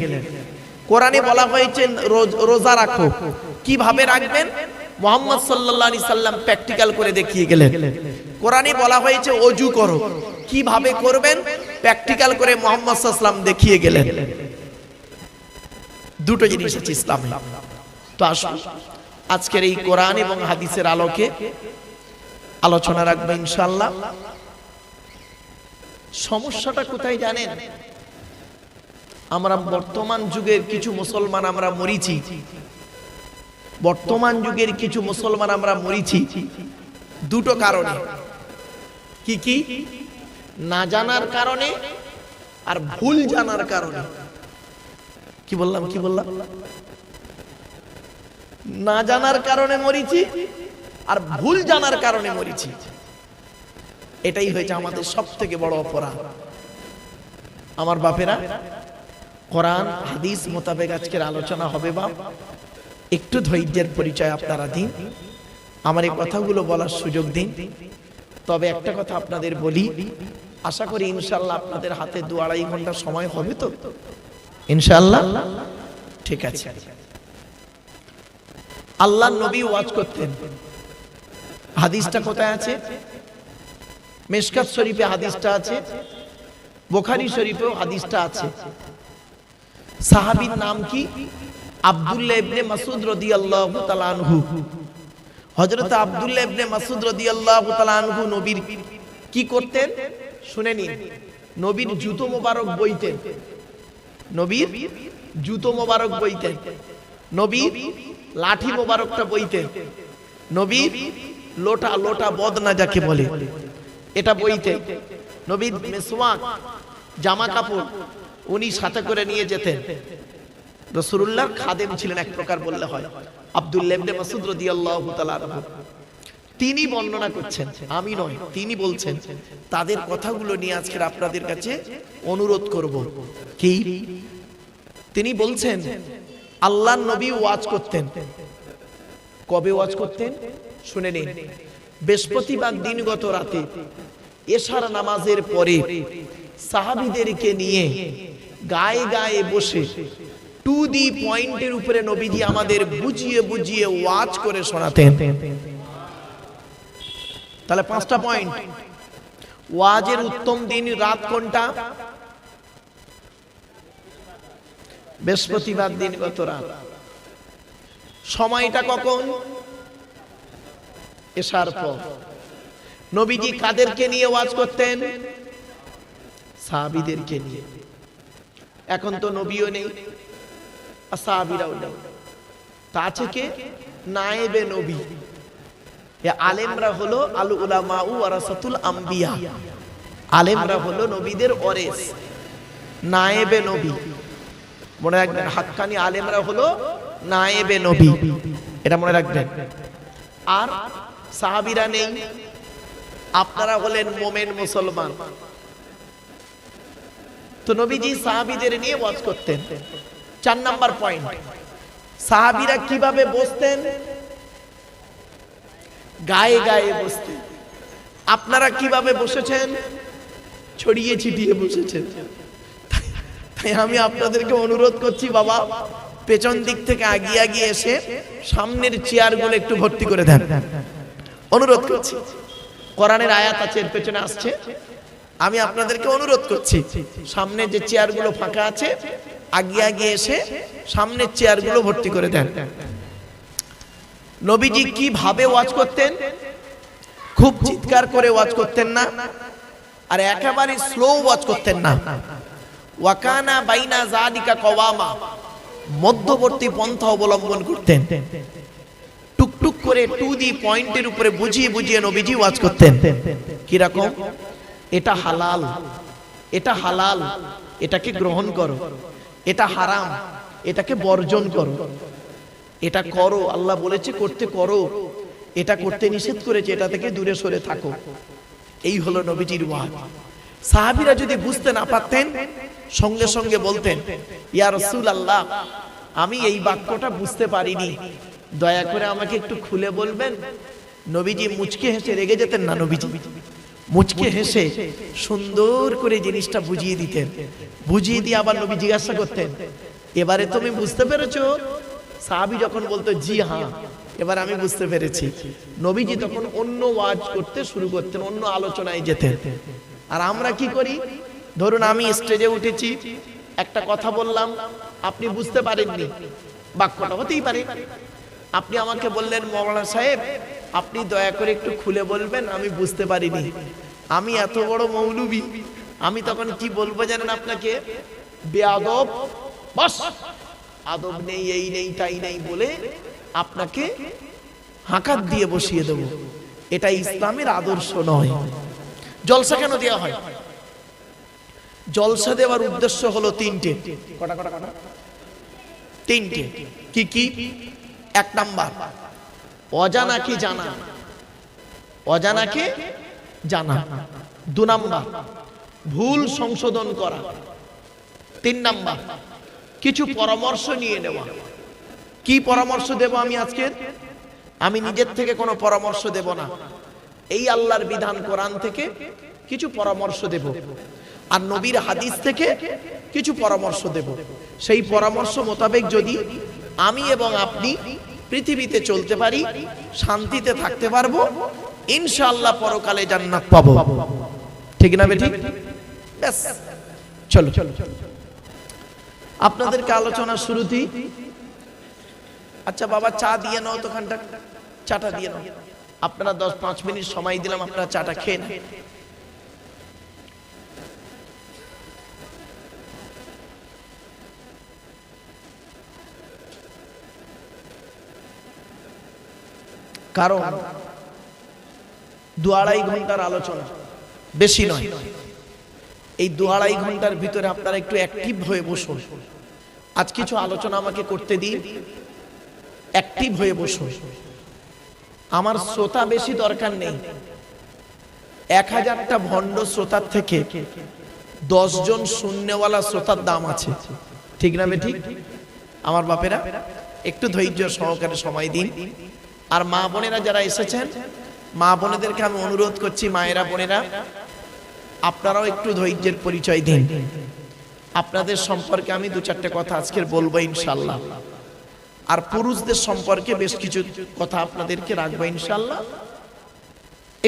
গেলেন। কোরআনে বলা হয়েছে রোজা রাখো, কিভাবে রাখবেন মুহাম্মদ সাল্লাল্লাহু আলাইহি সাল্লাম প্র্যাকটিক্যাল করে দেখিয়ে গেলেন। কোরআনে বলা হয়েছে ওযু করো, কিভাবে করবেন প্র্যাকটিক্যাল করে মুহাম্মদ সাল্লাল্লাহু আলাইহি সাল্লাম দেখিয়ে গেলেন। দুটো জিনিস আছে ইসলামে। তো আসুন আজকের এই কোরআন এবং হাদিসের আলোকে আলোচনা রাখবো ইনশাআল্লাহ। সমস্যাটা কোথায় জানেন? আমরা বর্তমান যুগের কিছু মুসলমান আমরা মরিছি, বর্তমান যুগের কিছু মুসলমান আমরা মরিছি দুটো কারণে। কি কি? না জানার কারণে আর ভুল জানার কারণে। কি বললাম? না জানার কারণে মরিছি আর ভুল জানার কারণে মরিছি। এটাই হয়েছে আমাদের সবথেকে বড় অপরাধ। আমার বাপেরা, কোরআন হাদিস মোতাবেক আজকের আলোচনা হবে। বাপ, একটু ধৈর্যের পরিচয় আপনারা দিন, আমার এই কথাগুলো বলার সুযোগ দিন। তবে একটা কথা আপনাদের বলি, আশা করি ইনশাআল্লাহ আপনাদের হাতে 2-2.5 ঘন্টা সময় হবে তো ইনশাআল্লাহ? ঠিক আছে। আল্লাহর নবী ওয়াজ করতেন। হাদিসটা কোথায় আছে? মিশকাত শরীফে হাদিসটা আছে, বুখারী শরীফেও হাদিসটা আছে। সাহাবীর নাম কি? আব্দুল্লাহ ইবনে মাসউদ রাদিয়াল্লাহু তাআলা আনহু। হযরত আব্দুল্লাহ ইবনে মাসউদ রাদিয়াল্লাহু তাআলা আনহু নবীর কি করতেন শুনে নিন। নবীর জুতো মোবারক বইতেন, নবীর জুতো মোবারক বইতেন, নবীর লাঠি মোবারকটা বইতেন, নবীর লোটা বদনা যাকে বলে এটা বইতেন, নবীর মিসওয়াক জামা কাপড় উনি সাথে করে নিয়ে যেতেন। রাসূলুল্লাহর খাদেম ছিলেন এক প্রকার বললে হয় আব্দুল্লাহ ইবনে মাসউদ রাদিয়াল্লাহু তাআলা আনহু। তিনি বর্ণনা করছেন, আমি নয়, তিনি বলছেন। তাদের কথাগুলো নিয়ে আজকে আপনাদের কাছে অনুরোধ করব। কি? তিনি বলছেন আল্লাহর নবী ওয়াজ করতেন। কবে ওয়াজ করতেন শুনে নিন। বৃহস্পতিবার দিনগত রাতে এশার নামাজের পরে সাহাবীদেরকে নিয়ে গায়ে গায়ে বসে টু দি পয়েন্টের উপরে নবীজি আমাদের বুঝিয়ে বুঝিয়ে ওয়াজ করে শোনাতেন। তাহলে 5টা পয়েন্ট। ওয়াজের উত্তম দিন রাত কোনটা? বৃহস্পতিবার দিনগত রাত। সময়টা কখন? এশার পর। নবীজি কাদেরকে নিয়ে ওয়াজ করতেন? সাহাবীদেরকে নিয়ে। এখন তো নবীও নেই আর সাহাবীরাও নেই, তা আছে কে? নায়েবে নবী। আলেমরা হলো আল উলামা ওয়ারাসাতুল আম্বিয়া, আলেমরা হলো নবীদের ওয়ারিস, নায়েবে নবী। মনে রাখবেন, হাক্কানি আলেমরা হলো নায়েবে নবী, এটা মনে রাখবেন। আর সাহাবীরা নেই, আপনারা হলেন মোমেন মুসলমান। তো নবীজি সাহাবীদের নিয়ে ওয়াজ করতেন। 4 নাম্বার পয়েন্ট, সাহাবীরা কিভাবে বসতেন? গায়ে গায়ে বসতেন। আপনারা কিভাবে বসেছেন? ছড়িয়ে ছিটিয়ে বসেছেন। তাই আমি আপনাদেরকে অনুরোধ করছি, বাবা পেছন দিক থেকে আগিয়ে আগিয়ে এসে সামনের চেয়ারগুলো একটু ভর্তি করে দেন, অনুরোধ করছি। কোরআনের আয়াত আছে, এর পেছনে আসছে। আমি আপনাদেরকে অনুরোধ করছি, সামনে যে চেয়ারগুলো ফাঁকা আছে আগিয়ে আগিয়ে এসে সামনের চেয়ারগুলো ভর্তি করে দেন। নবীজি কিভাবে ওয়াজ করতেন? খুব চিৎকার করে ওয়াজ করতেন না, আর একেবারে স্লো ওয়াজ করতেন না। ওয়াকানা বাইনা যালিকা কওয়ামা, মধ্যবর্তী পন্থা অবলম্বন করতেন। টুকটুক করে টু দি পয়েন্টের উপরে বুঝিয়ে বুঝিয়ে নবীজি ওয়াজ করতেন। কি রকম? এটা হালাল, এটা হালাল, এটাকে গ্রহণ করো। এটা হারাম, এটাকে বর্জন করো। এটা করো, আল্লাহ বলেছে করতে করো, এটা করতে নিষেধ করেছে, এটা থেকে দূরে সরে থাকো। এই হলো নবীজির ওয়াজ। সাহাবীরা যদি বুঝতে না পারতেন সঙ্গে সঙ্গে বলতেন, ইয়া রাসূলুল্লাহ, আমি এই বাক্যটা বুঝতে পারিনি, দয়া করে আমাকে একটু খুলে বলবেন। নবীজি মুচকে হেসে রেগে যেতেন না, নবীজি মুচকে হেসে সুন্দর করে জিনিসটা বুঝিয়ে দিতেন। বুঝিয়ে দিয়ে আবার নবী জিজ্ঞাসা করতেন, এবারে তুমি বুঝতে পেরেছো? সাহাবী যখন বলতো জি হ্যাঁ, এবার আমি বুঝতে পেরেছি। নবীজি তখন অন্য ওয়াজ করতে শুরু করতেন, অন্য আলোচনায় যেতেন। আর আমরা কি করি? ধরুন আমি স্টেজে উঠেছি, একটা কথা বললাম, আপনি বুঝতে পারেননি, বাক্যটা হতেই পারে। আপনি আমাকে বললেন মওলানা সাহেব আপনি দয়া করে একটু খুলে বলবেন, আমি বুঝতে পারিনি। আমি এত বড় মৌলবী, আমি তখন কি বলবো জানেন আপনাকে? বেয়াদব, বাস আদব নেই, এই নেই তাই নেই বলে আপনাকে হাঁকাত দিয়ে বসিয়ে দেব। এটা ইসলামের আদর্শ নয়। জলসা কেন দেওয়া হয়? জলসা দেওয়ার উদ্দেশ্য হলো তিনটে। কটা কটা কটা? তিনটে। কি কি? এক নাম্বার, অজানাকে জানা, অজানাকে জানা। দু নাম্বার, ভুল সংশোধন করা। তিন নাম্বার, কিছু পরামর্শ নিয়ে নেওয়া। কি পরামর্শ দেব আমি আজকে? আমি নিজের থেকে কোনো পরামর্শ দেব না, এই আল্লাহর বিধান কোরআন থেকে কিছু পরামর্শ দেব, আর নবীর হাদিস থেকে কিছু পরামর্শ দেব। সেই পরামর্শ মোতাবেক যদি আমি এবং আপনি পৃথিবীতে চলতে পারি, শান্তিতে থাকতে পারবো, ইনশাআল্লাহ পরকালে জান্নাত পাবো। ঠিক না বেঠিক? ব্যাস, চলো আপনাদেরকে আলোচনা শুরুতেই, আচ্ছা বাবা চা দিয়ে নাও তো, খানটা চাটা দিয়ে নাও। আপনারা 10-5 মিনিট সময় দিলাম, আপনারা চাটা খেয়ে নেন। কারণ 2-2.5 ঘন্টার আলোচনা, বেশি নয়। এই 2-2.5 ঘন্টার ভিতরে আপনারা একটু অ্যাক্টিভ হয়ে বসুন। আজ কিছু আলোচনা আমাকে করতে দিন, অ্যাক্টিভ হয়ে বসুন। আমার শ্রোতা বেশি দরকার নেই। 1000টা ভণ্ড শ্রোতার থেকে 10 জন শূন্যওয়ালা শ্রোতার দাম আছে। ঠিক না বেঠিক? আমার বাপেরা একটু ধৈর্য সহকারে সময় দিন। আর মা বোনেরা যারা এসেছেন, মা বোনেদেরকে আমি অনুরোধ করছি, মায়েরা বোনেরা আপনারাও একটু ধৈর্যের পরিচয় দিন। আপনাদের সম্পর্কে আমি 2-4টে কথা আজকের বলবো ইনশাআল্লাহ। আর পুরুষদের সম্পর্কে বেশ কিছু কথা আপনাদেরকে রাখবো ইনশাআল্লাহ।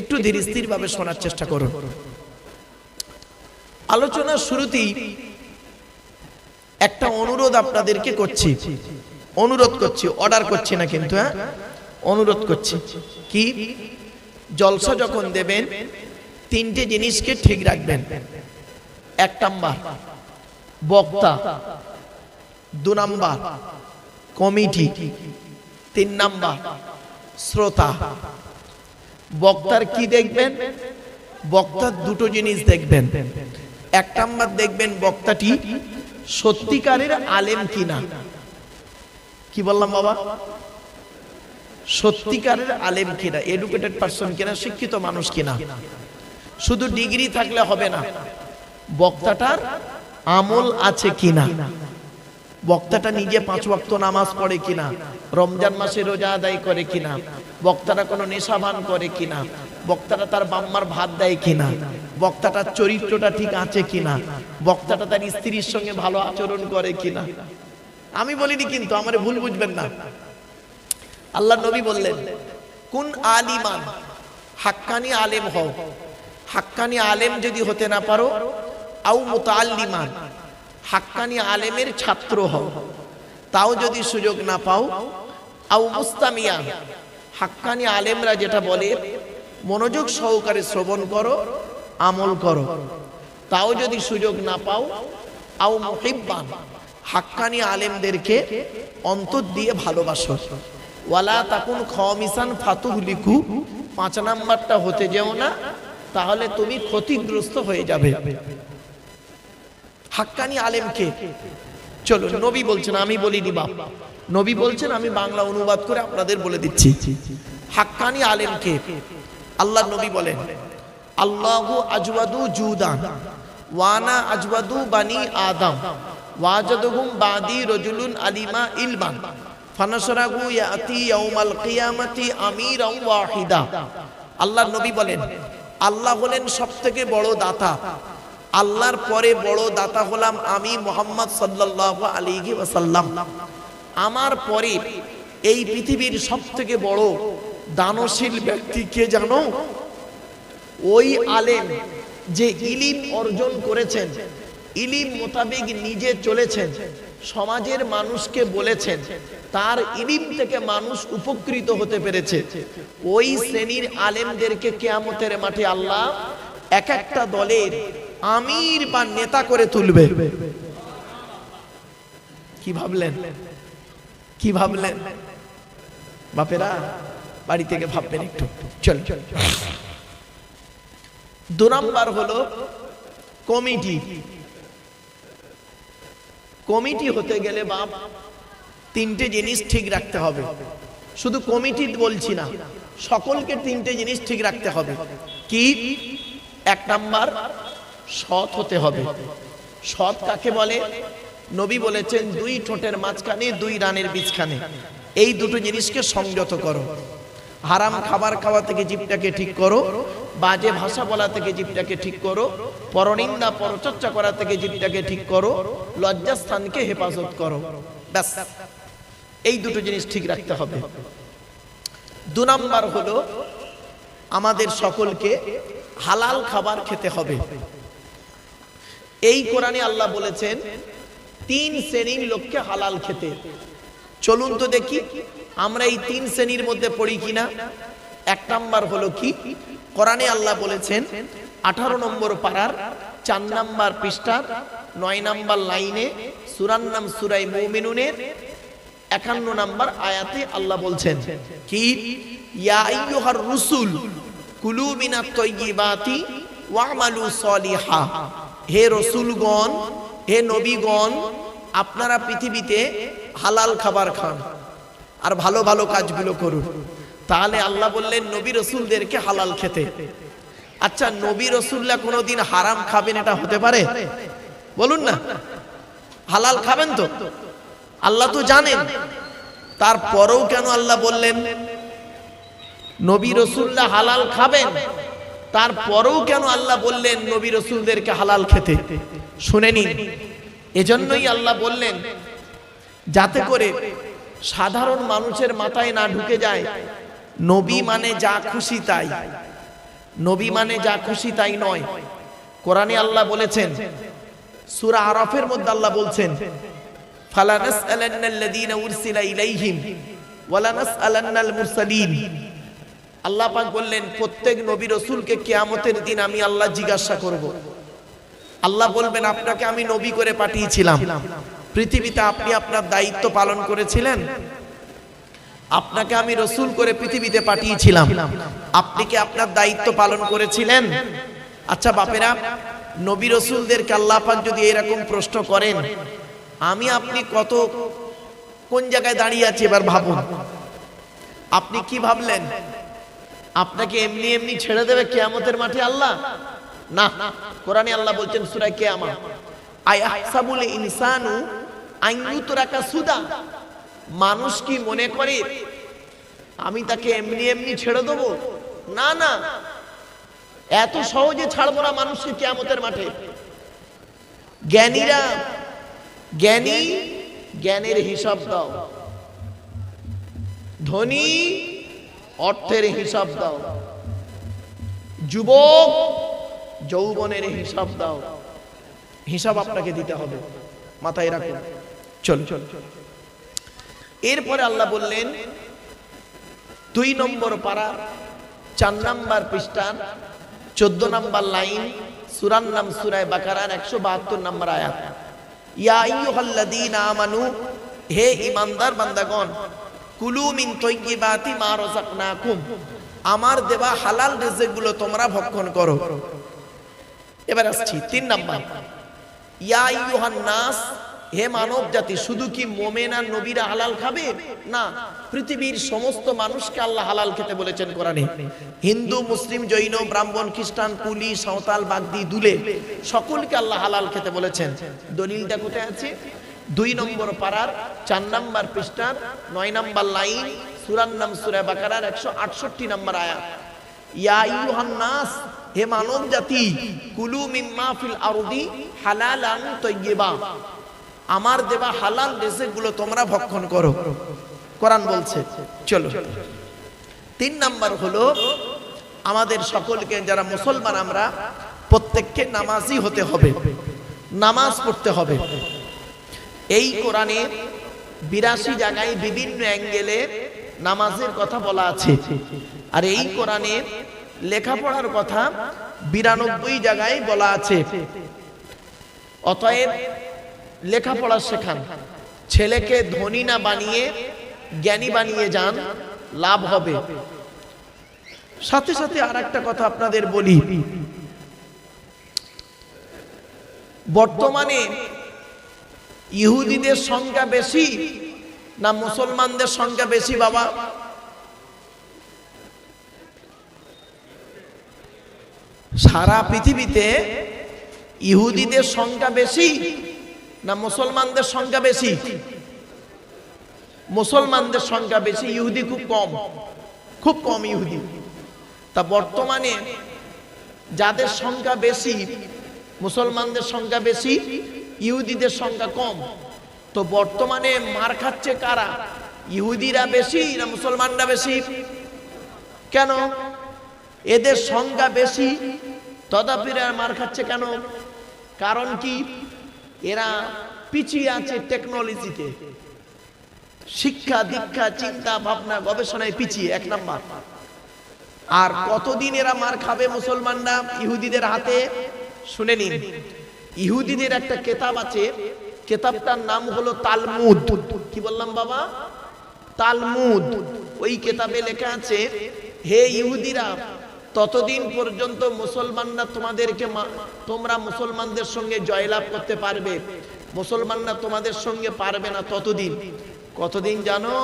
একটু ধীর স্থির ভাবে শোনার চেষ্টা করুন। আলোচনার শুরুতেই একটা অনুরোধ আপনাদেরকে করছি, অনুরোধ করছি, অর্ডার করছি না কিন্তু, হ্যাঁ অনুরোধ করছি। কি? জলসা যখন দেবেন 3টে জিনিসকে ঠিক রাখবেন। 1 নাম্বার বক্তা, 2 নাম্বার কমিটি, 3 নাম্বার শ্রোতা। বক্তার কি দেখবেন? বক্তার 2টো জিনিস দেখবেন। 1 নাম্বার দেখবেন বক্তাটি সত্যিকারের আলেম কিনা। কি বললাম বাবা? সত্যিকারের আলেম কিনা, এডুকেটেড পারসন কিনা, শিক্ষিত মানুষ কিনা। শুধু ডিগ্রি থাকলে হবে না, বক্তাটার আমল আছে কিনা, বক্তাটা নিজে 5 ওয়াক্ত নামাজ পড়ে কিনা, রমজান মাসে রোজা আদায় করে কিনা, বক্তাটা কোনো নেশাভান করে কিনা, বক্তাটা তার বাম্মার ভাত দেয় কিনা, বক্তাটার চরিত্রটা ঠিক আছে কিনা, বক্তাটা তার স্ত্রীর সঙ্গে ভালো আচরণ করে কিনা। আমি বলিনি কিন্তু, আমারে ভুল বুঝবেন না। আল্লাহ নবী বললেন কুন আলিমান, হাক্কানি আলেম হও। হাক্কানি আলেম যদি হতে না পারো, আও মুতাআল্লিমান, হাক্কানি আলেমের ছাত্র হও। তাও যদি সুযোগ না পাও, আও মুস্তামিয়ান, হাক্কানি আলেমরা যেটা বলে মনোযোগ সহকারে শ্রবণ করো, আমল করো। তাও যদি সুযোগ না পাও, আও মুহিব্বান, হাক্কানি আলেমদেরকে অন্তর দিয়ে ভালোবাসো। ওয়ালা তাকুন খামিসান ফাতুহলিকু, 5 নাম্বারটা হতে যেও না, তাহলে তুমি ক্ষতিগ্রস্ত হয়ে যাবে। হাক্কানি আলেমকে, চলো নবী বলছেন, আমি বলিনি বাপ, নবী বলছেন, আমি বাংলা অনুবাদ করে আপনাদের বলে দিচ্ছি। হাক্কানি আলেমকে আল্লাহ নবী বলেন আল্লাহু আজওয়াদু জুদান ওয়ানা আজওয়াদু বানি আদম ওয়াজাদুহুম বাদি রাজুলুন আলিমা ইলমান ফানাসরাহু ইয়াতি ইয়াউমাল কিয়ামাতি আমিরান ওয়াহিদা। আল্লাহ নবী বলেন আল্লাহ হলেন সবথেকে বড় দাতা, আল্লাহর পরে বড় দাতা হলাম আমি মুহাম্মদ সাল্লাল্লাহু আলাইহি ওয়াসাল্লাম। আমার পরে এই পৃথিবীর সবথেকে বড় দানশীল ব্যক্তি কে জানো? ওই আলেম যে ইলিম অর্জন করেছেন, ইলিম মোতাবেক নিজে চলেছেন, সমাজের মানুষকে বলেছেন, তার ইলিম থেকে মানুষ উপকৃত হতে পেরেছে। ওই শ্রেণীর আলেমদেরকে কিয়ামতের মাঠে আল্লাহ এক একটা দলের আমির বা নেতা করে তুলবে। কি ভাবলেন? কি ভাবলেন বাপেরা? বাড়ি থেকে ভাববেন একটু। চল। 2 নাম্বার হলো কমিটি। কমিটি হতে গেলে বাপ 3টে জিনিস ঠিক রাখতে হবে। শুধু কমিটি বলছি না, সকলকে 3টে জিনিস ঠিক রাখতে হবে। কি? 1 নাম্বার সৎ হতে হবে। সৎ কাকে বলে? নবী বলেছেন 2 ঠোঁটের মাঝখানে 2 রানের বীজখানে, এই দুটো জিনিসকে সংযত করো। হারাম খাবার খাওয়া থেকে জিভটাকে ঠিক করো, বাজে ভাষা বলা থেকে জিভটাকে ঠিক করো, পরনিন্দা পরচর্চা করা থেকে জিভটাকে ঠিক করো, লজ্জাস্থানকে হেফাজত করো। ব্যাস, এই দুটো জিনিস ঠিক রাখতে হবে। 2 নাম্বার হলো আমাদের সকলকে হালাল খাবার খেতে হবে। এই কোরআনে আল্লাহ বলেছেন 3 শ্রেণীর লোককে হালাল খেতে। চলুন তো দেখি আমরা এই 3 শ্রেণীর মধ্যে পড়ি কিনা। 1 নাম্বার হলো কি? কোরআনে আল্লাহ বলেছেন 18 নম্বর পারার 4 নাম্বার পৃষ্ঠার 9 নাম্বার লাইনে, সূরার নাম সূরা মুমিনুনের 51 নাম্বার আয়াতে আল্লাহ বলছেন কি? ইয়া আইয়ুহার রুসুল কুলু মিনাত তাইয়্যিবাতি ওয়া'মালু সলিহা। হে রাসূলগণ, হে নবীগণ, আপনারা পৃথিবীতে হালাল খাবার খান আর ভালো ভালো কাজগুলো করুন। তাহলে আল্লাহ বললেন নবী রাসূলদেরকে হালাল খেতে। আচ্ছা, নবী রাসূলরা কোনোদিন হারাম খাবেন এটা হতে পারে? বলুন না। হালাল খাবেন তো? আল্লাহ তো জানেন। তারপরেও কেন আল্লাহ বললেন নবী রাসূলরা হালাল খাবেন? তারপরেও কেন আল্লাহ বললেন নবী রাসূলদেরকে হালাল খেতে? শুনে নিন। এজন্যই আল্লাহ বললেন যাতে করে সাধারণ মানুষের মাথায় না ঢুকে যায় নবী মানে যা খুশি তাই। নবী মানে যা খুশি তাই নয়। কোরআনে আল্লাহ বলেছেন, সূরা আরাফের মধ্যে আল্লাহ বলছেন ফালা নাসআলান্নাল্লাযীনা উরসিলা ইলাইহিম ওয়ালা নাসআলান্নাল মুরসালিন। আল্লাহ পাক বললেন প্রত্যেক নবী রাসূলকে কিয়ামতের দিন আমি আল্লাহ জিজ্ঞাসা করব। আল্লাহ বলবেন আপনাকে আমি নবী করে পাঠিয়েছিলাম, পৃথিবীতে আপনি আপনার দায়িত্ব পালন করেছিলেন? আপনাকে আমি রাসূল করে পৃথিবীতে পাঠিয়েছিলাম, আপনি কি আপনার দায়িত্ব পালন করেছিলেন? আচ্ছা বাপেরা, নবী রাসূলদেরকে আল্লাহ পাক যদি এরকম প্রশ্ন করেন, আমি আপনি কত কোন জায়গায় দাঁড়িয়ে আছি এবার ভাবুন। আপনি কি ভাবলেন? আপনাকে এমনি এমনি ছেড়ে দেবে কিয়ামতের মাঠে আল্লাহ? না। কোরআনে আল্লাহ বলছেন সূরা কিয়ামা, আয়াহসাবুল ইনসানু আন ইউতরাকা সুদা। মানুষ কি মনে করে আমি তাকে এমনি এমনি ছেড়ে দেব? না না, এত সহজে ছাড়বো না মানুষকে কিয়ামতের মাঠে। জ্ঞানীরা জ্ঞানের হিসাব দাও, ধনী অর্থের হিসাব দাও, যুবক যৌবনের হিসাব দাও। হিসাব আপনাকে দিতে হবে, মাথায় রাখুন। চল। এরপরে আল্লাহ বললেন 2 নম্বর পারা 4 নাম্বার পৃষ্ঠার 14 নাম্বার লাইন, সূরার নাম সূরা বাকারার 172 নাম্বার আয়াত, ইয়া আইয়ুহাল্লাযীনা আমানু, হে ঈমানদার বান্দাগণ, কুলু মিন তাইয়্যিবাতি মা রাযাকনাকুম, আমার দেওয়া হালাল রিজিকগুলো তোমরা ভক্ষণ করো। এবার আসছি 3 নাম্বার, ইয়া আইয়ুহান নাস, হে মানব জাতি। শুধু কি মুমিন আর নবীরা হালাল খাবে? না, পৃথিবীর সমস্ত মানুষকে আল্লাহ হালাল খেতে বলেছেন কোরআনে। হিন্দু, মুসলিম, জৈন, ব্রাহ্মণ, খ্রিস্টান, কুলি, সাঁওতাল, বাগদি, দুলে, সকলকে আল্লাহ হালাল খেতে বলেছেন। দলিলটা কোথায় আছে? 2 নম্বর পারার 4 নাম্বার পৃষ্ঠার 9 নাম্বার লাইন, সূরার নাম সূরা বাকারার 168 নাম্বার আয়াত, ইয়া আইয়ুহান নাস, হে মানব জাতি, কুলু মিম্মা ফিল আরদি হালালান তাইয়্যিবা, আমার দেওয়া হালাল রিজিকগুলো তোমরা ভক্ষণ করো, কোরআন বলছে। চলো 3 নাম্বার হলো আমাদের সকলকে, যারা মুসলমান আমরা প্রত্যেককে নামাজি হতে হবে, নামাজ পড়তে হবে। এই কোরআনে 82 জায়গায় বিভিন্ন অ্যাঙ্গেলে নামাজের কথা বলা আছে, আর এই কোরআনে লেখাপড়ার কথা 92 জায়গায় বলা আছে। অতএব লেখাপড়া শেখান, ছেলেকে ধনী না বানিয়ে জ্ঞানী বানিয়ে যান, লাভ হবে। সাথে সাথে আর একটা কথা আপনাদের বলি, বর্তমানে ইহুদিদের সংখ্যা বেশি না মুসলমানদের সংখ্যা বেশি বাবা? সারা পৃথিবীতে ইহুদিদের সংখ্যা বেশি না মুসলমানদের সংখ্যা বেশি? মুসলমানদের সংখ্যা বেশি, ইহুদি খুব কম, খুব কম ইহুদি। তা বর্তমানে যাদের সংখ্যা বেশি, মুসলমানদের সংখ্যা বেশি, ইহুদিদের সংখ্যা কম, তো বর্তমানে মার খাচ্ছে কারা? ইহুদিরা বেশি না মুসলমানরা বেশি? কেন? এদের সংখ্যা বেশি তথাপি মার খাচ্ছে কেন? কারণ কি? এরা পিছিয়ে আছে টেকনোলজিতে, শিক্ষা দীক্ষা চিন্তা ভাবনা গবেষণায় পিছিয়ে, 1 নাম্বার। আর কতদিন এরা মার খাবে মুসলমানরা ইহুদিদের হাতে? শুনে নিন, ইহুদিদের একটা কিতাব আছে, কিতাবটার নাম হলো তালমুদ। কি বললাম বাবা? তালমুদ। ওই কিতাবে লেখা আছে, হে ইহুদিরা, ততদিন পর্যন্ত মুসলমানরা তোমাদেরকে, তোমরা মুসলমানদের সঙ্গে জয়লাভ করতে পারবে, মুসলমানরা তোমাদের সঙ্গে পারবে না ততদিন। কতদিন জানো?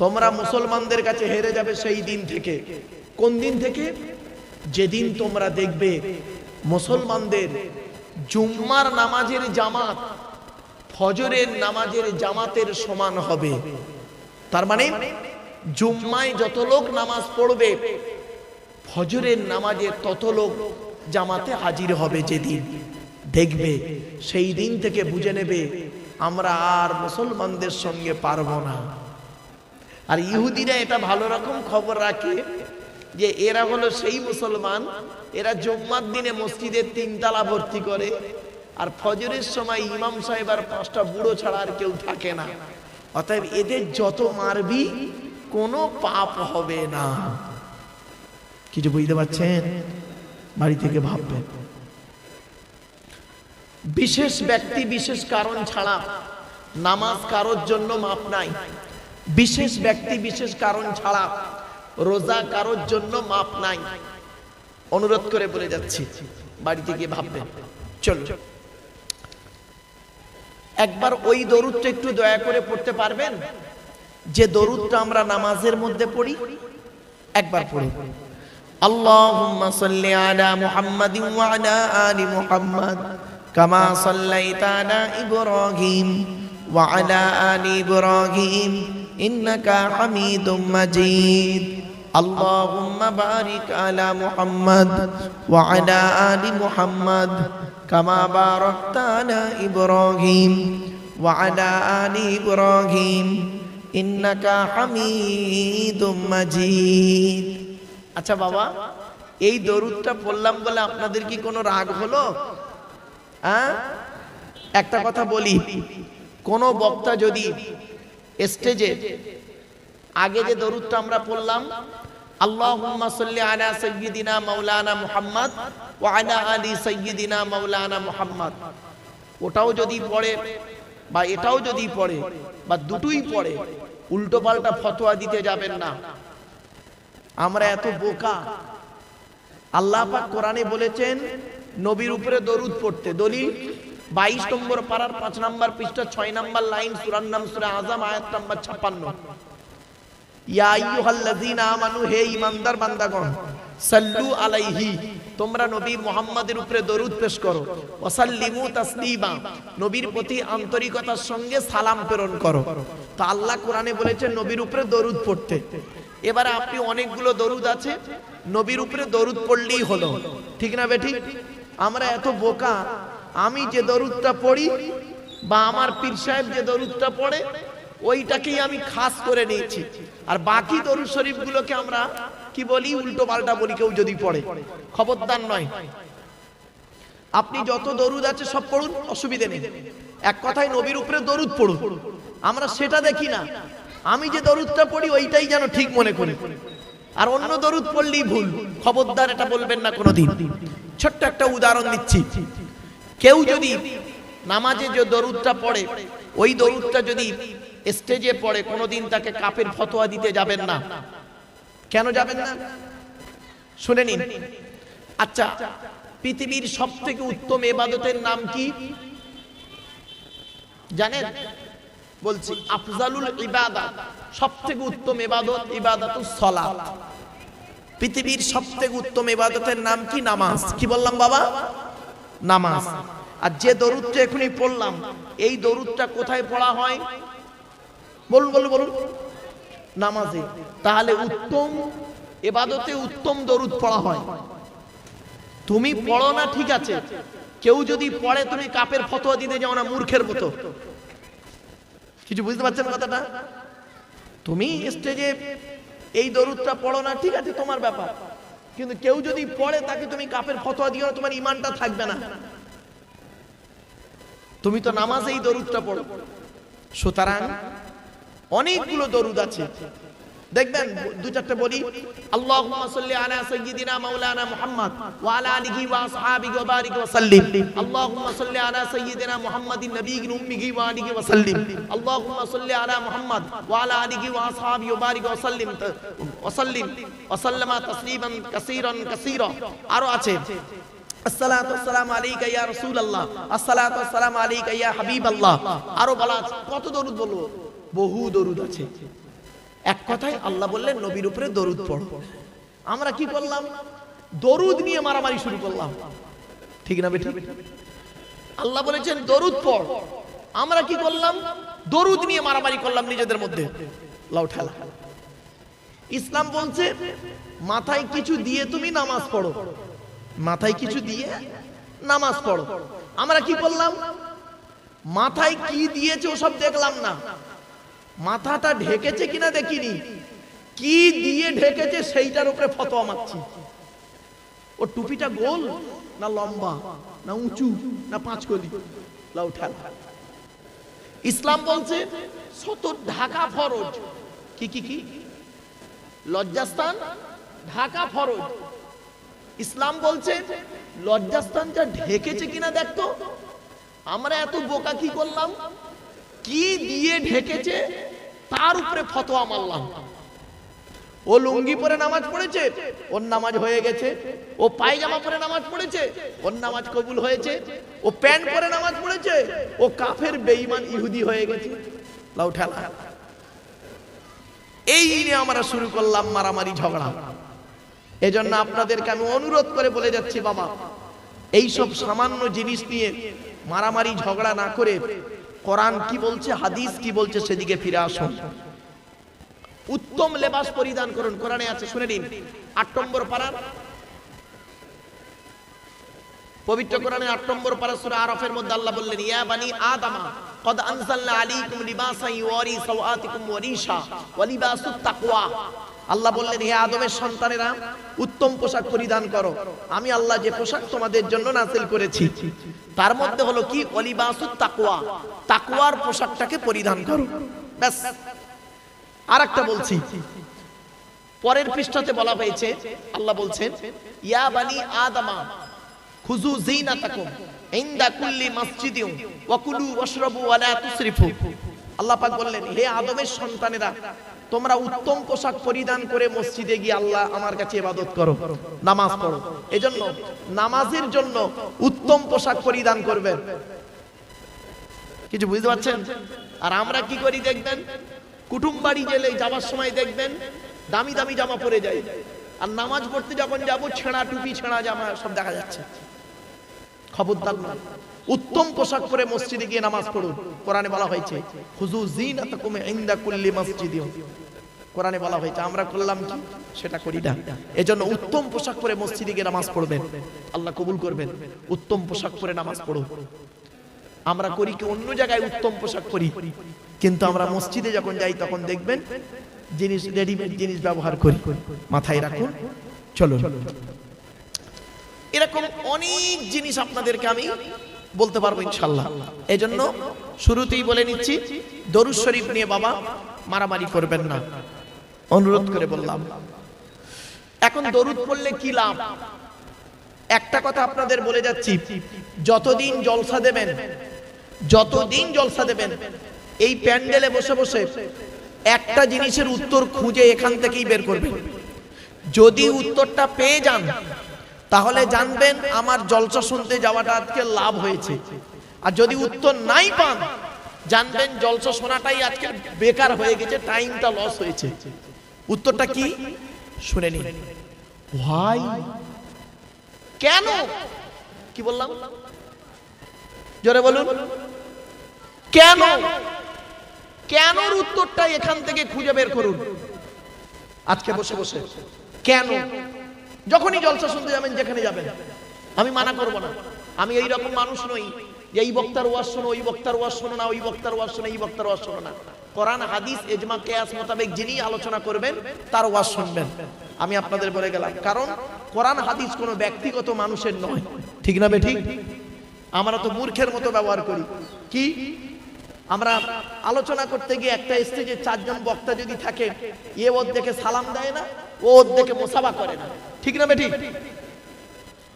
তোমরা মুসলমানদের কাছে হেরে যাবে সেই দিন থেকে। কোন দিন থেকে? যেদিন তোমরা দেখবে মুসলমানদের জুম্মার নামাজের জামাত ফজরের নামাজের জামাতের সমান হবে। তার মানে জুম্মায় যত লোক নামাজ পড়বে, ফজরের নামাজে তত লোক জামাতে হাজির হবে। যেদিন দেখবে সেই দিন থেকে বুঝে নেবে আমরা আর মুসলমানদের সঙ্গে পারবো না। আর ইহুদিরা এটা ভালো রকম খবর রাখে যে এরা হলো সেই মুসলমান, এরা জুম্মার দিনে মসজিদের 3 তালা ভর্তি করে, আর ফজরের সময় ইমাম সাহেব আর 5টা বুড়ো ছাড়া আর কেউ থাকে না। অতএব এদের যত মারবি কোনো পাপ হবে না। কিছু বুঝতে পারছেন? বাড়ি থেকে ভাববেন। বিশেষ ব্যক্তি বিশেষ কারণ ছাড়া নামাজ কারোর জন্য মাপ নাই। বিশেষ ব্যক্তি বিশেষ কারণ ছাড়া রোজা কারোর জন্য মাপ নাই। অনুরোধ করে বলে যাচ্ছি, বাড়িতে গিয়ে ভাববেন। চলো একবার ওই দরুদটা একটু দয়া করে পড়তে পারবেন, যে দরুদটা আমরা নামাজের মধ্যে পড়ি? একবার পড়ি। আল্লাহুম্মা সাল্লি আলা মুহাম্মাদিন ওয়া আলা আলি মুহাম্মাদ কামা সাল্লাইতা আলা ইব্রাহিম ওয়া আলা আলি ইব্রাহিম ইন্নাকা হামিদুম মাজিদ। আল্লাহুম্মা বারিক আলা মুহাম্মাদ ওয়া আলা আলি মুহাম্মাদ কামা বারাকতা আলা ইব্রাহিম ওয়া আলা আলি ইব্রাহিম ইন্নাকা হামিদুম মাজিদ। আচ্ছা বাবা, এই দরুদটা পড়লাম বলে আপনাদের কি কোনো রাগ হলো? একটা কথা বলি, কোন বক্তা যদি স্টেজে আগে যে দরুদটা আমরা পড়লাম, আল্লাহুম্মা সাল্লি আলা সাইয়্যিদিনা মাওলানা মুহাম্মদ ওয়া আলা আলি সাইয়্যিদিনা মাওলানা মুহাম্মদ, ওটাও যদি পড়ে বা এটাও যদি পড়ে বা দুটোই পড়ে, উল্টো পাল্টা ফতোয়া দিতে যাবেন না। আমরা এত বোকা? আল্লাহ পাক কোরআনে বলেছেন নবীর উপরে দরুদ পড়তে। দলিল 22 নম্বর পারার 5 নম্বর পৃষ্ঠা 6 নম্বর লাইন, সূরার নাম সূরা আযম, আয়াত নম্বর 56। ইয়া আইয়ুহাল্লাযীনা আমানু, হে ঈমানদার বান্দাগণ, সাল্লু আলাইহি, তোমরা নবী মুহাম্মাদের উপরে দরুদ পেশ করো, ওয়াসাল্লিমু তাসলিমা, নবীর প্রতি আন্তরিকতার সঙ্গে সালাম প্রেরণ করো। তো আল্লাহ কোরআনে বলেছেন নবীর উপরে দরুদ পড়তে। এবারে আপনি অনেকগুলো দরুদ আছে, নবীর উপরে দরুদ পড়লেই হলো, ঠিক না বেঠিক? আমরা এত বোকা, আমি যে দরুদটা পড়ি বা আমার পীর সাহেব যে দরুদটা পড়ে ওইটাকেই আমি খাস করে নিয়েছি, আর বাকি দরুদ শরীফগুলোকে আমরা কি বলি, উল্টো পাল্টা বলি কেউ যদি পড়ে। খবরদার নয়, আপনি যত দরুদ আছে সব পড়ুন, অসুবিধে নেই। এক কথায় নবীর উপরে দরুদ পড়ুন, আমরা সেটা দেখি না, আমি যে দরুদটা পড়ি ওইটাই যেন ঠিক মনে করি, আর অন্য দরুদ পড়লেই ভুল। খবরদার এটা বলবেন না কোনোদিন। ছোট্ট একটা উদাহরণ দিচ্ছি, কেউ যদি নামাজে যে দরুদটা পড়ে ওই দরুদটা যদি স্টেজে পড়ে, কোনোদিন তাকে কাফের ফতোয়া দিতে যাবেন না। কেন যাবেন না শুনে নিন। আচ্ছা, পৃথিবীর সবথেকে উত্তম ইবাদতের নাম কি জানেন? বলছি, আফজালুল ইবাদাত, সবথেকে উত্তম ইবাদত ইবাদাতুস সালাত। পৃথিবীর সবথেকে উত্তম ইবাদতের নাম কি? নামাজ। কি বললাম বাবা? নামাজ। আর যে দরুদটা এখনই পড়লাম, এই দরুদটা কোথায় পড়া হয়? বলুন বলুন বলুন। নামাজে। তাহলে উত্তম ইবাদতে উত্তম দরুদ পড়া হয়। তুমি পড়ো না ঠিক আছে, কেউ যদি পড়ে তুমি কাফের ফতোয়া দিতে যাও না, মূর্খের মতো। কিছু বুঝতে পারছেন কথাটা? তুমি স্টেজে এই দরুদটা পড়ো না ঠিক আছে, তোমার ব্যাপার, কিন্তু কেউ যদি পড়ে তাকে তুমি কাফের ফতোয়া দিও না, তোমার ঈমানটা থাকবে না। তুমি তো নামাজে এই দরুদটা পড়ো। সুতরাং অনেকগুলো দরুদ আছে, দেখবেন দু চারটে বলি। আল্লাহুম্মা সাল্লি আলা সাইয়্যিদিনা মাওলানা মুহাম্মদ ওয়া আলা আলিহি ওয়া আসহাবিহি ওয়া বারিক ওয়া সাল্লিম। আল্লাহুম্মা সাল্লি আলা সাইয়্যিদিনা মুহাম্মাদিন নাবিয়্যিন উম্মিহি ওয়া আলিহি ওয়া সাল্লিম। আল্লাহুম্মা সাল্লি আলা মুহাম্মদ ওয়া আলা আলিহি ওয়া আসহাবিহি ওয়া বারিক ওয়া সাল্লিম ওয়া সাল্লামা তাসলিমান কাসীরান কাসীরা। আরো আছে, আসসালাতু ওয়াসসালামু আলাইকা ইয়া রাসূলুল্লাহ, আসসালাতু ওয়াসসালামু আলাইকা ইয়া হাবিবাল্লাহ। আরো বলা আছে, কত দরুদ বলবো, বহু দরুদ আছে। এক কথায় আল্লাহ বললেন নবীর উপরে দরুদ পড়ো। আমরা কি করলাম? দরুদ নিয়ে মারামারি শুরু করলাম, ঠিক না বেটা? আল্লাহ বলেছেন দরুদ পড়, আমরা কি করলাম? দরুদ নিয়ে মারামারি করলাম নিজেদের মধ্যে, লাউ ঠেলা। ইসলাম বলছে মাথায় কিছু দিয়ে তুমি নামাজ পড়ো, মাথায় কিছু দিয়ে নামাজ পড়ো। আমরা কি করলাম? মাথায় কি দিয়েছে ওসব দেখলাম না, মাথাটা ঢেকেছে কিনা দেখিনি, কি দিয়ে ঢেকেছে সেইটার উপরে ফতোয়া মারছি। ও টুপিটা গোল না লম্বা না উঁচু না পাঁচকলি, লাউ ঠেলা। ইসলাম বলছে সতর ঢাকা ফরজ। কি কি কি? লজ্জাস্থান ঢাকা ফরজ। ইসলাম বলছে লজ্জাস্থানটা ঢেকেছে কিনা দেখতো। আমরা এত বোকা কি করলাম? কি দিয়ে ঢেকেছে তার উপরে ফতোয়া মারলাম। ও লুঙ্গি পরে নামাজ পড়েছে, ওর নামাজ হয়ে গেছে। ও পায়জামা পরে নামাজ পড়েছে, ওর নামাজ কবুল হয়েছে। ও প্যান্ট পরে নামাজ পড়েছে, ও কাফের বেঈমান ইহুদি হয়ে গেছে, লাউ ঠেলা। এই নিয়ে আমরা শুরু করলাম মারামারি ঝগড়া। এজন্য আপনাদেরকে আমি অনুরোধ করে বলে যাচ্ছি, বাবা এই সব সামান্য জিনিস নিয়ে মারামারি ঝগড়া না করে কোরআন কি বলছে, হাদিস কি বলছে সেদিকে ফিরে আসুন। উত্তম লেবাস পরিধান করুন, কোরআনে আছে, শুনে নিন। ৮ নম্বর পারা, পবিত্র কোরআনে ৮ নম্বর পারা সূরা আরাফের মধ্যে আল্লাহ বললেন, ইয়া বানি আদামা কদ আনজালনা আলাইকুম লিবাসান ইউরি সাওআতিকুম ওয়া রিশা ওয়া লিবাসুত তাকওয়া। আল্লাহ বললেন, হে আদমের সন্তানেরা, উত্তম পোশাক পরিধান করো। আমি আল্লাহ যে পোশাক তোমাদের জন্য নাযিল করেছি তার মধ্যে হলো কি? ওয়ালিবাসুত তাকওয়া, তাকওয়ার পোশাকটাকে পরিধান করো। ব্যাস। আরেকটা বলছি, পরের পৃষ্ঠাতে বলা হয়েছে, আল্লাহ বলছেন, ইয়া বানি আদামা খুযু যিনাতাকুম ইনদা কুল্লি মাসজিদিন ওয়া কুলু ওয়াশরাবু ওয়া লা তুসরিফু। আল্লাহ পাক বললেন, হে আদমের সন্তানেরা, তোমরা উত্তম পোশাক পরিধান করে মসজিদে গিয়ে আল্লাহ আমার কাছে ইবাদত করো, নামাজ পড়ো। এজন্য নামাজের জন্য উত্তম পোশাক পরিধান করবেন। কিছু বুঝতে পারছেন? আর আমরা কি করি দেখবেন, কুটুম বাড়ি গেলে যাবার সময় দেখবেন দামি দামি জামা পরে যাই, আর নামাজ পড়তে যখন যাবো ছেঁড়া টুপি ছেঁড়া জামা সব দেখা যাচ্ছে। খবরদার নয়, উত্তম পোশাক পরে মসজিদে গিয়ে নামাজ পড়ুন। কোরআনে বলা হয়েছে খুযু যিনাতাকুম ইনদা কুল্লি মাসজিদিন। কোরআনে বলা হয়েছে, আমরা করলাম কি সেটা করি না। এজন্য উত্তম পোশাক পরে মসজিদে গিয়ে নামাজ পড়বেন, আল্লাহ কবুল করবেন। উত্তম পোশাক পরে নামাজ পড়ো। আমরা করি কি অন্য জায়গায় উত্তম পোশাক পরি, কিন্তু আমরা মসজিদে যখন যাই তখন দেখবেন জিনিস রেডিমেড জিনিস ব্যবহার করি। মাথায় রাখুন। চলো, এরকম অনেক জিনিস আপনাদেরকে আমি বলতে পারবো ইনশাআল্লাহ। এজন্য শুরুতেই বলে নিচ্ছি, দরুদ শরীফ নিয়ে বাবা মারামারি করবেন না, অনুরোধ করে বললাম। এখন দরুদ পড়লে কি লাভ? একটা কথা আপনাদের বলে যাচ্ছি, যতদিন জলসা দেবেন, যতদিন জলসা দেবেন, এই প্যান্ডেলে বসে বসে একটা জিনিসের উত্তর খুঁজে এখান থেকেই বের করবেন। যদি উত্তরটা পেয়ে যান তাহলে জানবেন আমার জলসা শুনতে যাওয়াটা আজকে লাভ হয়েছে। আর যদি উত্তর নাই পান, জানবেন জলসা শোনাটাই আজকে বেকার হয়ে গেছে, টাইমটা লস হয়েছে। উত্তরটা কি শুনে নিন। ভাই কেন? কি বললাম? জোরে বলুন। কেন? কেনর উত্তরটা এখান থেকে খুঁজে বের করুন আজকে বসে বসে। কেন? যখনই জলসা শুনতে যাবেন, যেখানে যাবেন, আমি মানা করব না। আমি এই রকম মানুষ নই যে এই বক্তার ওয়াজ শোনো, ওই বক্তার ওয়াজ শোনো না, ওই বক্তার ওয়াজ শোনো, এই বক্তার ওয়াজ শোনো না। কোরআন হাদিস ইজমা কিয়াস মোতাবেক যিনি আলোচনা করবেন তার ওয়াজ শুনবেন। আমি আপনাদের বলে গেলাম, কারণ কোরআন হাদিস কোনো ব্যক্তিগত মানুষের নয়। ঠিক না বে ঠিক? আমরা তো মূর্খের মতো ব্যবহার করি। কি আমরা আলোচনা করতে গিয়ে একটা স্টেজে 4 জন বক্তা যদি থাকে, এ ওর দেখে সালাম দেয় না, ও ওর দেখে মুসাফা করে না। ঠিক না বে ঠিক?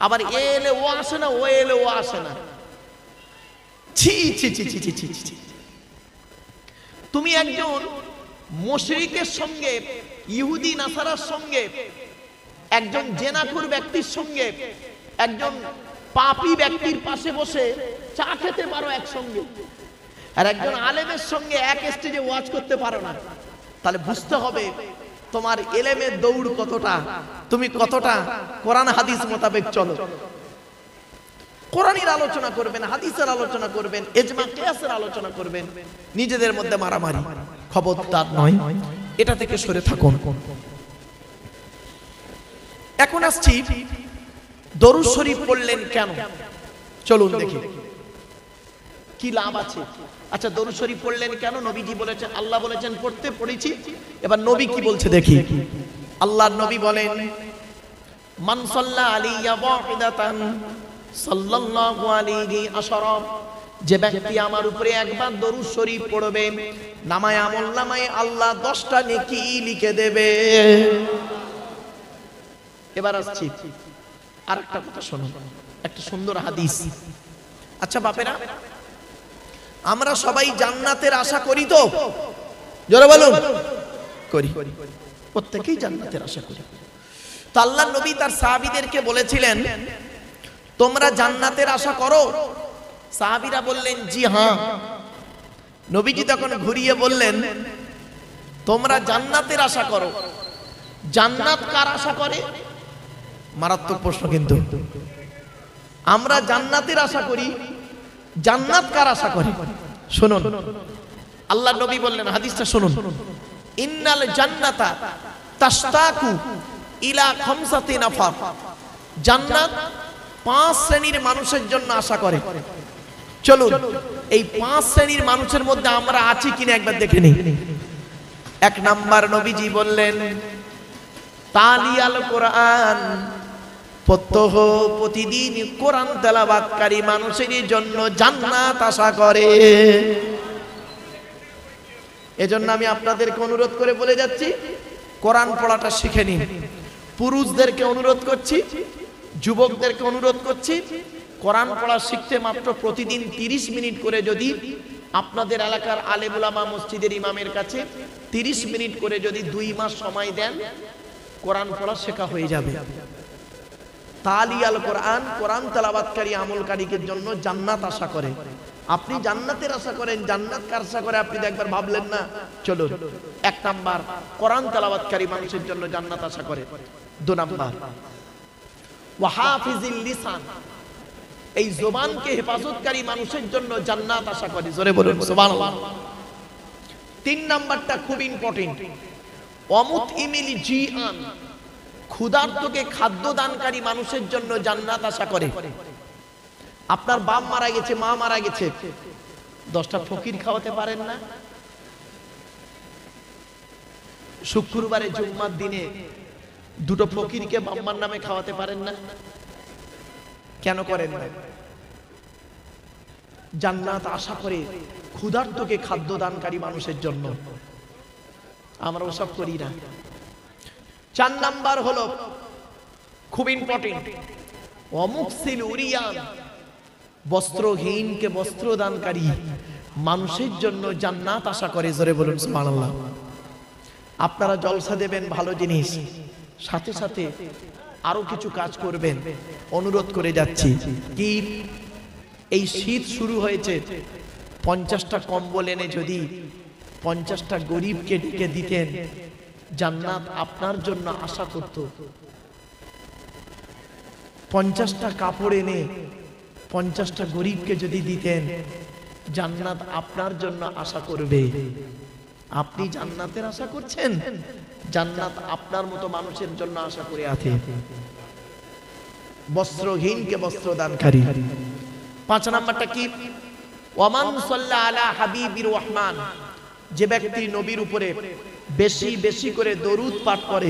আবার এ এলে ও আসে না, ও এলে ও আসে না। ছি ছি ছি ছি ছি ছি। তুমি একজন মুশরিকের সঙ্গে, ইহুদি নাসারার সঙ্গে, একজন জেনাখোর ব্যক্তির সঙ্গে, একজন পাপী ব্যক্তির পাশে বসে চা খেতে পারো একসঙ্গে, আর একজন আলেমের সঙ্গে এক স্টেজে ওয়াজ করতে পারো না। তাহলে বুঝতে হবে তোমার এলেমের দৌড় কতটা, তুমি কতটা কোরআন হাদিস মোতাবেক চলো। কোরআনের আলোচনা করবেন, হাদিসের আলোচনা করবেন, ইজমা কিয়াসের আলোচনা করবেন। নিজেদের মধ্যে মারামারি খবরদার নয়, এটা থেকে সরে থাকুন। এখন আসছি দরুদ শরীফ পড়লেন কেন, চলুন দেখি কি লাভ আছে। আচ্ছা, দরুদ শরীফ পড়লেন কেন? নবীজি বলেছেন, আল্লাহ বলেছেন পড়তে, পড়েছি। এবার নবী কি বলছে দেখি। আল্লাহর নবী বলেন, মান সাল্লা আলাইয়া ওয়াহিদাতান সাল্লাল্লাহু আলাইহি আশরা, যে ব্যক্তি আমার উপরে একবার দরুদ শরীফ পড়বে, নামায়ে আমলনামায়ে আল্লাহ 10টা নেকি লিখে দেবে। এবার আসছি আরেকটা কথা শুনুন, একটা সুন্দর হাদিস। আচ্ছা বাপেরা, আমরা সবাই জান্নাতের আশা করি তো? জোরে বলুন। করি, প্রত্যেকেই জান্নাতের আশা করি। তো আল্লাহর নবী তার সাহাবীদেরকে বলেছিলেন, তোমরা জান্নাতের আশা করো? সাহাবীরা বললেন জি হ্যাঁ। নবীজি তখন ঘুরিয়ে বললেন, তোমরা জান্নাতের আশা করো, জান্নাত কার আশা করে? মারাত্মক প্রশ্ন কিন্তু। আমরা জান্নাতের আশা করি, জান্নাত কার আশা করে? শুনুন, আল্লাহর নবী বললেন, হাদিসটা শুনুন, ইন্নাল জান্নাতা তাশতাকু ইলা খামসাতি নাফার, জান্নাত 5 শ্রেণীর মানুষের জন্য আশা করে। চলুন এই 5 শ্রেণীর মানুষের মধ্যে আমরা আছি কিনা একবার দেখে নিই। 1 নাম্বার, নবীজি বললেন তালিয়াল কোরআন, প্রত্যহ প্রতিদিন কোরআন তেলাওয়াতকারী মানুষের জন্য জান্নাত আশা করে। এজন্য আমি আপনাদেরকে অনুরোধ করে বলে যাচ্ছি, কোরআন পড়াটা শিখে নিন। পুরুষদেরকে অনুরোধ করছি, যুবকদেরকে অনুরোধ করছি, কোরআন পড়া শিখতে মাত্র প্রতিদিন 30 মিনিট করে যদি আপনাদের এলাকার আলেম উলামা মসজিদের ইমামের কাছে 30 মিনিট করে যদি 2 মাস সময় দেন, কোরআন পড়া শেখা হয়ে যাবে। তালিয়াল কোরআন, কোরআন তেলাওয়াতকারী আমলকারীদের জন্য জান্নাত আশা করে। আপনি জান্নাতের আশা করেন, জান্নাত কার আশা করে আপনি একবার ভাবলেন না? চলুন, 1 নাম্বার কোরআন তেলাওয়াতকারী মানুষের জন্য জান্নাত আশা করে। 2 নাম্বার ওয়া হাফিজিল লিসান, এই জবানকে হেফাজতকারী মানুষের জন্য জান্নাত আশা করে। জোরে বলুন সুবহানাল্লাহ। 3 নাম্বারটা খুব ইম্পর্টেন্ট, অমুত ইমিল জিআন, ক্ষুধার্তকে খাদ্য দানকারী মানুষের জন্য জান্নাত আশা করে। আপনার বাপ মারা গেছে, মা মারা গেছে, 10টা ফকির খাওয়াতে পারেন না? শুক্রবারে জুম্মার দিনে 2টো ফকিরকে বাম্মার নামে খাওয়াতে পারেন না? কেন করেন না? জান্নাত আশা করে ক্ষুধার্তকে খাদ্য দানকারী মানুষের জন্য। আমরা ওসব করি না। 4 নাম্বার হলো খুব ইম্পর্টেন্ট, অমুকসিল উরিয়ান, বস্ত্রহীনকে বস্ত্র দানকারী মানুষের জন্য জান্নাত আশা করে। জোরে বলুন সুবহানাল্লাহ। আপনারা জলসা দেবেন, ভালো জিনিস, সাথে সাথে আরো কিছু কাজ করবেন, অনুরোধ করে যাচ্ছি। কি, এই শীত শুরু হয়েছে, 50টা কম্বল এনে যদি 50টা গরিবকে ডেকে দিতেন, জান্নাত আপনার জন্য আশা করত। 50টা কাপড় এনে 50টা গরিবকে যদি দিতেন, জান্নাত আপনার জন্য আশা করবে। আপনি জান্নাতের আশা করছেন, জান্নাত আপনার মতো মানুষের জন্য আশা করে আছে। বস্ত্রহীনকে বস্ত্র দানকারী। 5 নাম্বারটা কি, ওয়ামান সাল্লা আলা হাবিবির রহমান, যে ব্যক্তি নবীর উপরে বেশি বেশি করে দরুদ পাঠ করে,